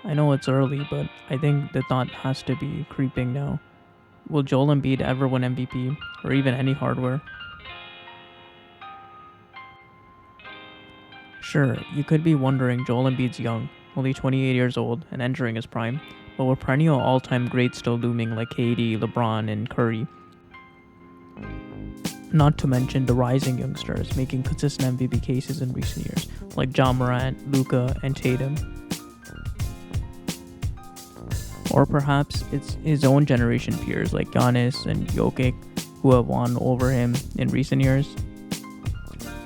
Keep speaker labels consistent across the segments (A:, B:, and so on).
A: I know it's early, but I think the thought has to be creeping now. Will Joel Embiid ever win MVP or even any hardware? Sure, you could be wondering Joel Embiid's young, only 28 years old and entering his prime, but with perennial all-time greats still looming like KD, LeBron, and Curry. Not to mention the rising youngsters making consistent MVP cases in recent years, like Ja Morant, Luka, and Tatum. Or perhaps it's his own generation peers like Giannis and Jokic who have won over him in recent years.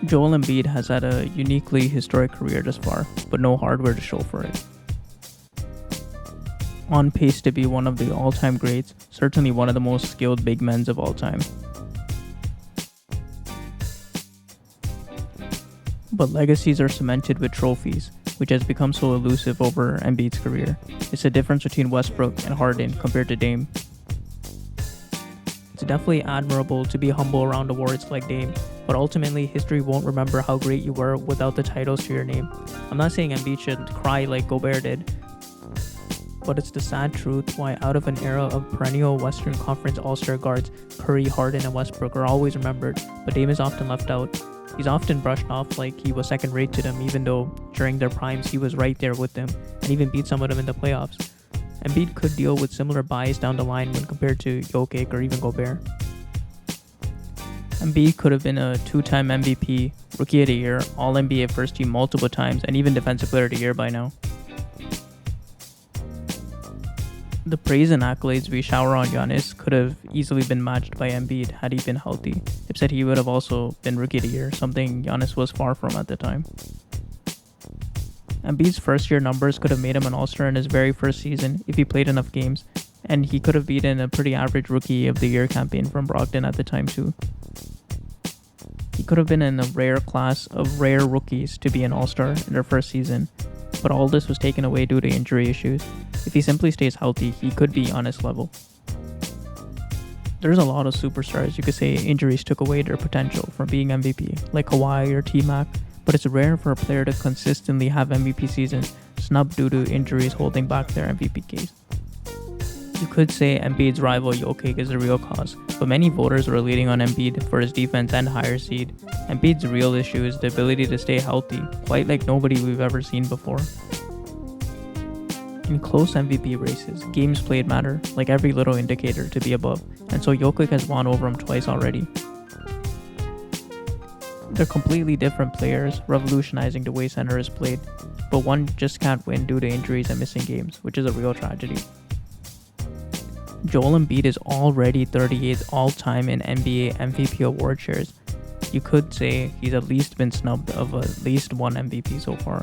A: Joel Embiid has had a uniquely historic career thus far, but no hardware to show for it. On pace to be one of the all-time greats, certainly one of the most skilled big men of all time. But legacies are cemented with trophies, which has become so elusive over Embiid's career. It's the difference between Westbrook and Harden compared to Dame. It's definitely admirable to be humble around awards like Dame, but ultimately history won't remember how great you were without the titles to your name. I'm not saying Embiid should cry like Gobert did, but it's the sad truth why out of an era of perennial Western Conference All-Star guards, Curry, Harden, and Westbrook are always remembered, but Dame is often left out. He's often brushed off like he was second rate to them, even though during their primes he was right there with them and even beat some of them in the playoffs. Embiid could deal with similar bias down the line when compared to Jokic or even Gobert. Embiid could have been a two-time MVP, Rookie of the Year, All-NBA First Team multiple times, and even Defensive Player of the Year by now. The praise and accolades we shower on Giannis could have easily been matched by Embiid had he been healthy, except he would have also been Rookie of the Year, something Giannis was far from at the time. Embiid's first year numbers could have made him an All-Star in his very first season if he played enough games, and he could have beaten a pretty average Rookie of the Year campaign from Brogdon at the time too. He could have been in a rare class of rare rookies to be an All-Star in their first season, but all this was taken away due to injury issues. If he simply stays healthy, he could be on his level. There's a lot of superstars you could say injuries took away their potential from being MVP, like Kawhi or T-Mac, but it's rare for a player to consistently have MVP seasons snubbed due to injuries holding back their MVP case. You could say Embiid's rival Jokic is the real cause, but many voters were leaning on Embiid for his defense and higher seed. Embiid's real issue is the ability to stay healthy, quite like nobody we've ever seen before. In close MVP races, games played matter, like every little indicator, to be above, and so Jokic has won over him twice already. They're completely different players, revolutionizing the way center is played, but one just can't win due to injuries and missing games, which is a real tragedy. Joel Embiid is already 38th all-time in NBA MVP award shares. You could say he's at least been snubbed of at least one MVP so far.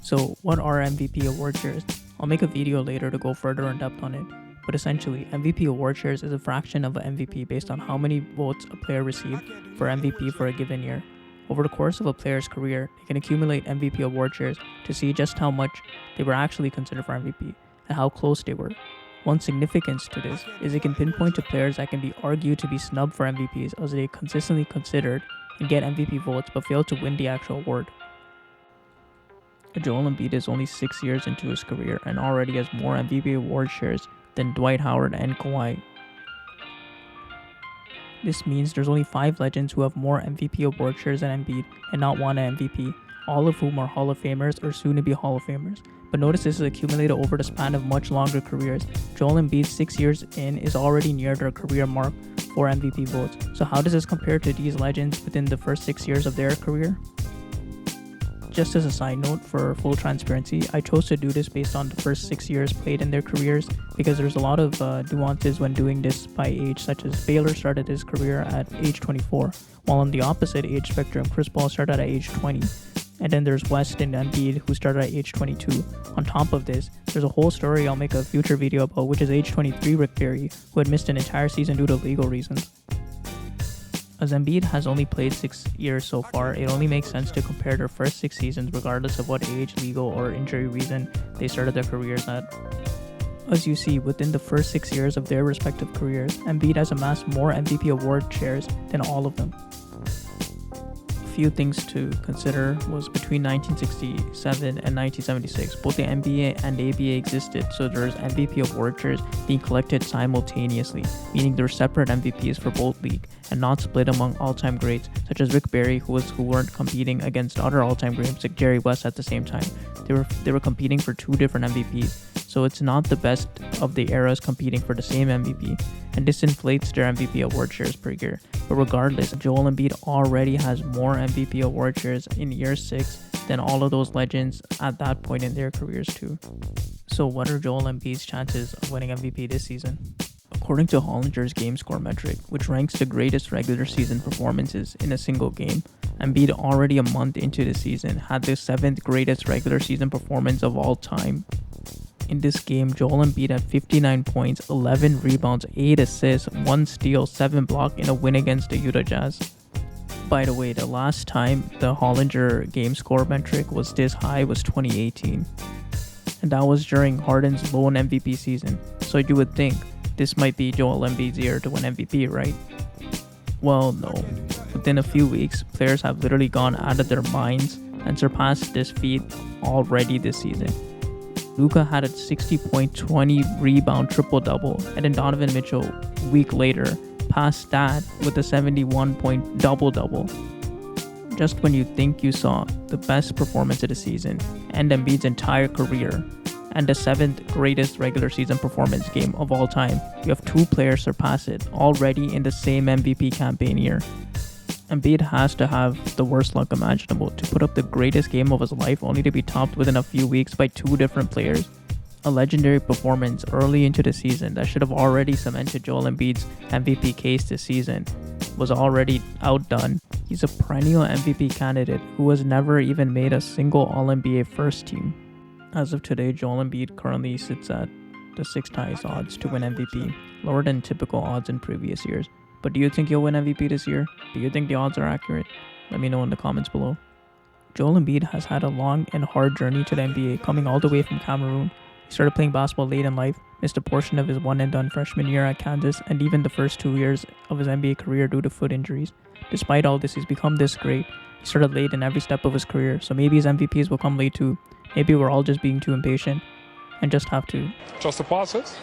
A: So what are MVP award shares? I'll make a video later to go further in depth on it, but essentially MVP award shares is a fraction of an MVP based on how many votes a player received for MVP for a given year. Over the course of a player's career, they can accumulate MVP award shares to see just how much they were actually considered for MVP and how close they were. One significance to this is it can pinpoint to players that can be argued to be snubbed for MVPs as they consistently considered and get MVP votes but fail to win the actual award. Joel Embiid is only 6 years into his career and already has more MVP award shares than Dwight Howard and Kawhi. This means there's only 5 legends who have more MVP award shares than Embiid and not won an MVP, all of whom are Hall of Famers or soon to be Hall of Famers. But notice this is accumulated over the span of much longer careers. Joel Embiid 6 years in is already near their career mark for MVP votes. So how does this compare to these legends within the first 6 years of their career? Just as a side note, for full transparency, I chose to do this based on the first 6 years played in their careers because there's a lot of nuances when doing this by age, such as Baylor started his career at age 24, while on the opposite age spectrum, Chris Paul started at age 20. And then there's West and Embiid who started at age 22. On top of this, there's a whole story I'll make a future video about, which is age 23 Rick Barry, who had missed an entire season due to legal reasons. As Embiid has only played 6 years so far, it only makes sense to compare their first 6 seasons regardless of what age, legal, or injury reason they started their careers at. As you see, within the first 6 years of their respective careers, Embiid has amassed more MVP award shares than all of them. few things to consider was between 1967 and 1976, both the NBA and ABA existed, so there's MVP award shares being collected simultaneously, meaning there were separate MVPs for both league and not split among all-time greats such as Rick Barry, who weren't competing against other all-time greats like Jerry West at the same time. They were competing for two different MVPs, so it's not the best of the eras competing for the same MVP, and this inflates their MVP award shares per year. But regardless, Joel Embiid already has more MVP award shares in year 6 than all of those legends at that point in their careers too. So what are Joel Embiid's chances of winning MVP this season? According to Hollinger's game score metric, which ranks the greatest regular season performances in a single game, Embiid already a month into the season had the 7th greatest regular season performance of all time. In this game, Joel Embiid had 59 points, 11 rebounds, 8 assists, 1 steal, 7 blocks in a win against the Utah Jazz. By the way, the last time the Hollinger game score metric was this high was 2018. And that was during Harden's lone MVP season. So you would think this might be Joel Embiid's year to win MVP, right? Well, no. Within a few weeks, players have literally gone out of their minds and surpassed this feat already this season. Luka had a 60-point, 20-rebound triple-double, and then Donovan Mitchell, a week later, passed that with a 71-point double-double. Just when you think you saw the best performance of the season, and Embiid's entire career, and the 7th greatest regular season performance game of all time, you have two players surpass it already in the same MVP campaign year. Embiid has to have the worst luck imaginable to put up the greatest game of his life only to be topped within a few weeks by two different players. A legendary performance early into the season that should have already cemented Joel Embiid's MVP case this season was already outdone. He's a perennial MVP candidate who has never even made a single All-NBA first team. As of today, Joel Embiid currently sits at the 6th highest odds to win MVP, lower than typical odds in previous years. But do you think he'll win MVP this year? Do you think the odds are accurate? Let me know in the comments below. Joel Embiid has had a long and hard journey to the NBA, coming all the way from Cameroon. He started playing basketball late in life, missed a portion of his one-and-done freshman year at Kansas, and even the first 2 years of his NBA career due to foot injuries. Despite all this, he's become this great. He started late in every step of his career, so maybe his MVPs will come late too. Maybe we're all just being too impatient and just have to
B: trust the process.